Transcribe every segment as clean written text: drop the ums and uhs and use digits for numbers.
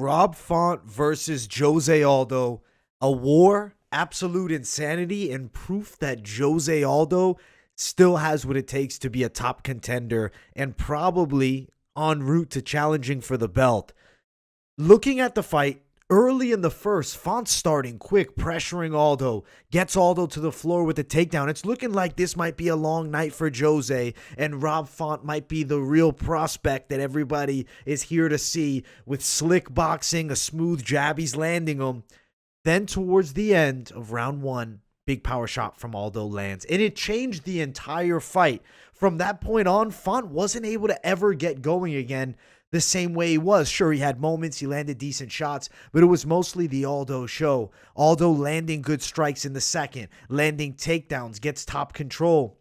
Rob Font versus Jose Aldo, a war, absolute insanity, and proof that Jose Aldo still has what it takes to be a top contender and probably en route to challenging for the belt. Looking at the fight, early in the first, Font's starting quick, pressuring Aldo, gets Aldo to the floor with a takedown. It's looking like this might be a long night for Jose, and Rob Font might be the real prospect that everybody is here to see with slick boxing, a smooth jab. He's landing them. Then towards the end of round one, big power shot from Aldo lands, and it changed the entire fight. From that point on, Font wasn't able to ever get going again the same way he was. Sure, he had moments, he landed decent shots, but it was mostly the Aldo show. Aldo landing good strikes in the second, landing takedowns, gets top control.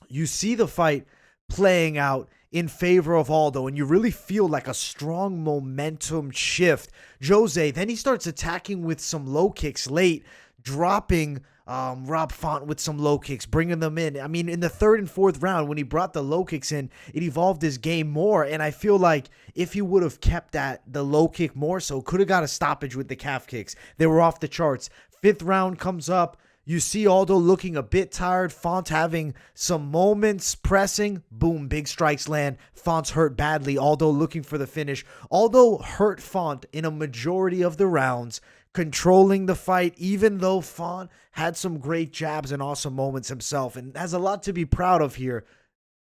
You see the fight playing out in favor of Aldo, and you really feel like a strong momentum shift. Jose, then he starts attacking with some low kicks late, dropping Rob Font with some low kicks, bringing them in. I mean, in the third and fourth round, when he brought the low kicks in, it evolved his game more, and I feel like if he would have kept the low kick more so, could have got a stoppage with the calf kicks. They were off the charts. Fifth round comes up. You see Aldo looking a bit tired. Font having some moments, pressing. Boom, big strikes land. Font's hurt badly. Aldo looking for the finish. Aldo hurt Font in a majority of the rounds, controlling the fight, even though Font had some great jabs and awesome moments himself and has a lot to be proud of here.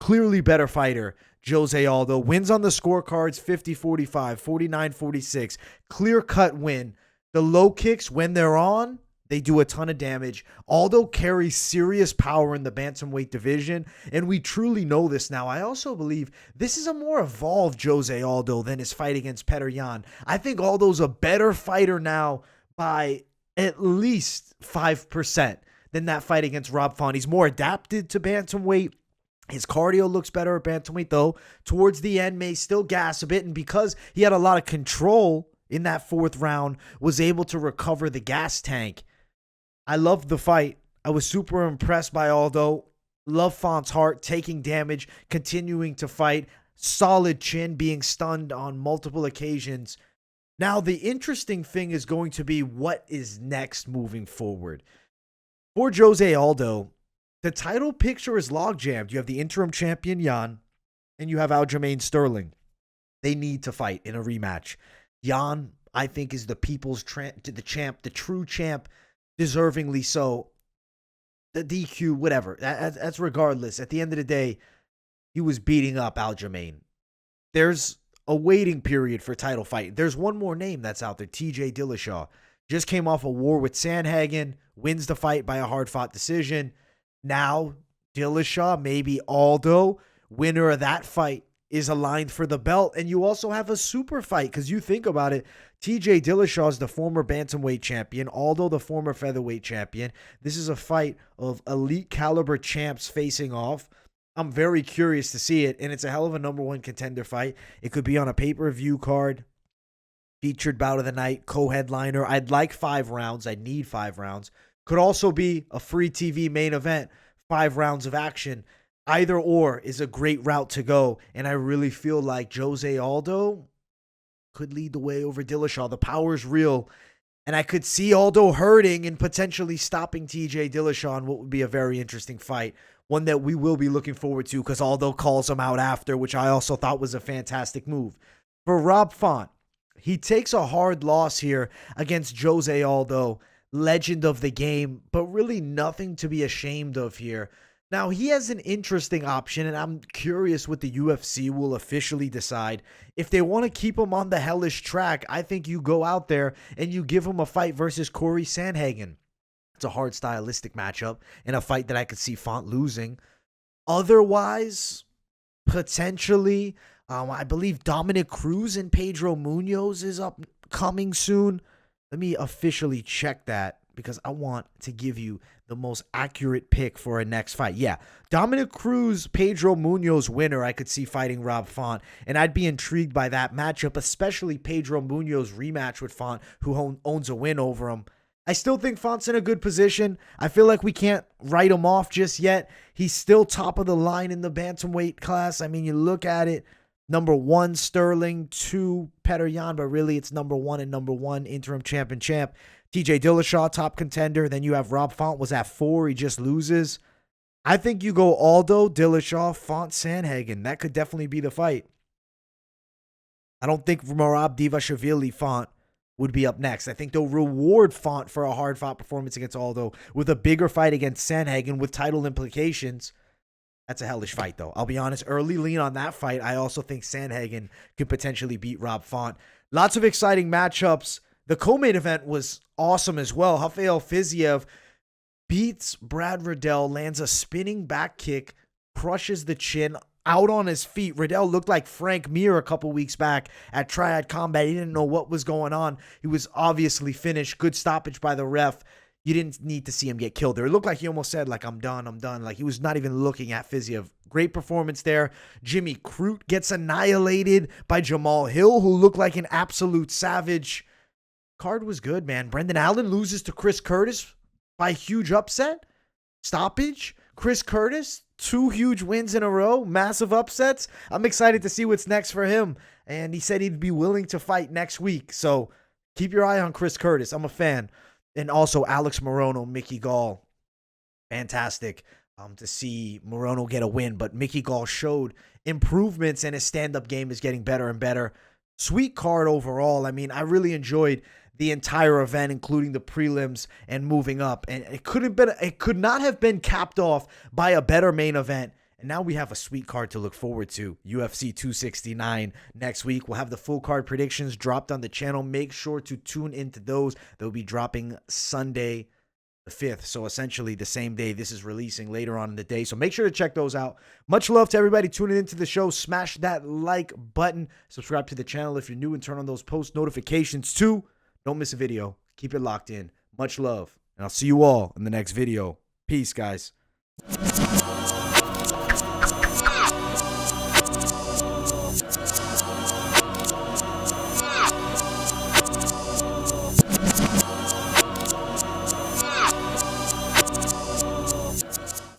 Clearly better fighter, Jose Aldo. Wins on the scorecards 50-45, 49-46. Clear-cut win. The low kicks, when they're on, they do a ton of damage. Aldo carries serious power in the bantamweight division, and we truly know this now. I also believe this is a more evolved Jose Aldo than his fight against Petr Yan. I think Aldo's a better fighter now by at least 5% than that fight against Rob Font. He's more adapted to bantamweight. His cardio looks better at bantamweight, though. Towards the end, may still gas a bit, and because he had a lot of control in that fourth round, was able to recover the gas tank. I loved the fight. I was super impressed by Aldo. Love Font's heart, taking damage, continuing to fight. Solid chin, being stunned on multiple occasions. Now, the interesting thing is going to be what is next moving forward. For Jose Aldo, the title picture is logjammed. You have the interim champion, Yan, and you have Aljamain Sterling. They need to fight in a rematch. Yan, I think, is the people's the champ, the true champ, deservingly so. The DQ, whatever. That's regardless. At the end of the day, he was beating up Aljamain. There's a waiting period for title fight. There's one more name that's out there, TJ Dillashaw. Just came off a war with Sandhagen, wins the fight by a hard-fought decision. Now, Dillashaw, maybe Aldo, winner of that fight, is aligned for the belt. And you also have a super fight, because you think about it, TJ Dillashaw is the former bantamweight champion, Aldo the former featherweight champion. This is a fight of elite caliber champs facing off. I'm very curious to see it, and it's a hell of a number one contender fight. It could be on a pay-per-view card, featured bout of the night, co-headliner. I'd like 5 rounds. I'd need 5 rounds. Could also be a free TV main event, 5 rounds of action. Either or is a great route to go, and I really feel like Jose Aldo could lead the way over Dillashaw. The power's real, and I could see Aldo hurting and potentially stopping TJ Dillashaw in what would be a very interesting fight. One that we will be looking forward to because Aldo calls him out after, which I also thought was a fantastic move. For Rob Font, he takes a hard loss here against Jose Aldo, legend of the game, but really nothing to be ashamed of here. Now, he has an interesting option, and I'm curious what the UFC will officially decide. If they want to keep him on the hellish track, I think you go out there and you give him a fight versus Corey Sandhagen. It's a hard stylistic matchup and a fight that I could see Font losing. Otherwise, potentially, I believe Dominic Cruz and Pedro Munoz is upcoming soon. Let me officially check that because I want to give you the most accurate pick for a next fight. Yeah, Dominic Cruz, Pedro Munoz winner, I could see fighting Rob Font, and I'd be intrigued by that matchup, especially Pedro Munoz rematch with Font, who owns a win over him. I still think Font's in a good position. I feel like we can't write him off just yet. He's still top of the line in the bantamweight class. I mean, you look at it, Number 1, Sterling. 2, Petr Yan, but really it's number 1 and number 1, interim champ and champ. TJ Dillashaw, top contender. Then you have Rob Font was at 4. He just loses. I think you go Aldo, Dillashaw, Font, Sandhagen. That could definitely be the fight. I don't think Merab Dvalishvili Font would be up next. I think they'll reward Font for a hard-fought performance against Aldo with a bigger fight against Sandhagen with title implications. That's a hellish fight, though. I'll be honest, early lean on that fight. I also think Sandhagen could potentially beat Rob Font. Lots of exciting matchups. The co-main event was awesome as well. Rafael Fizzyev beats Brad Riddell, lands a spinning back kick, crushes the chin, out on his feet. Riddell looked like Frank Mir a couple weeks back at Triad Combat. He didn't know what was going on. He was obviously finished. Good stoppage by the ref. You didn't need to see him get killed there. It looked like he almost said, like, I'm done. Like, he was not even looking at Fizzyev. Great performance there. Jimmy Crute gets annihilated by Jamal Hill, who looked like an absolute savage. Card was good, man. Brendan Allen loses to Chris Curtis by huge upset. Stoppage. Chris Curtis, 2 huge wins in a row. Massive upsets. I'm excited to see what's next for him. And he said he'd be willing to fight next week. So keep your eye on Chris Curtis. I'm a fan. And also Alex Morono, Mickey Gall. Fantastic to see Morono get a win. But Mickey Gall showed improvements and his stand-up game is getting better and better. Sweet card overall. I mean, I really enjoyed the entire event, including the prelims and moving up. And it could not have been capped off by a better main event. And now we have a sweet card to look forward to. UFC 269 next week. We'll have the full card predictions dropped on the channel. Make sure to tune into those. They'll be dropping Sunday the 5th. So essentially the same day this is releasing later on in the day. So make sure to check those out. Much love to everybody tuning into the show. Smash that like button. Subscribe to the channel if you're new and turn on those post notifications too. Don't miss a video. Keep it locked in. Much love. And I'll see you all in the next video. Peace, guys.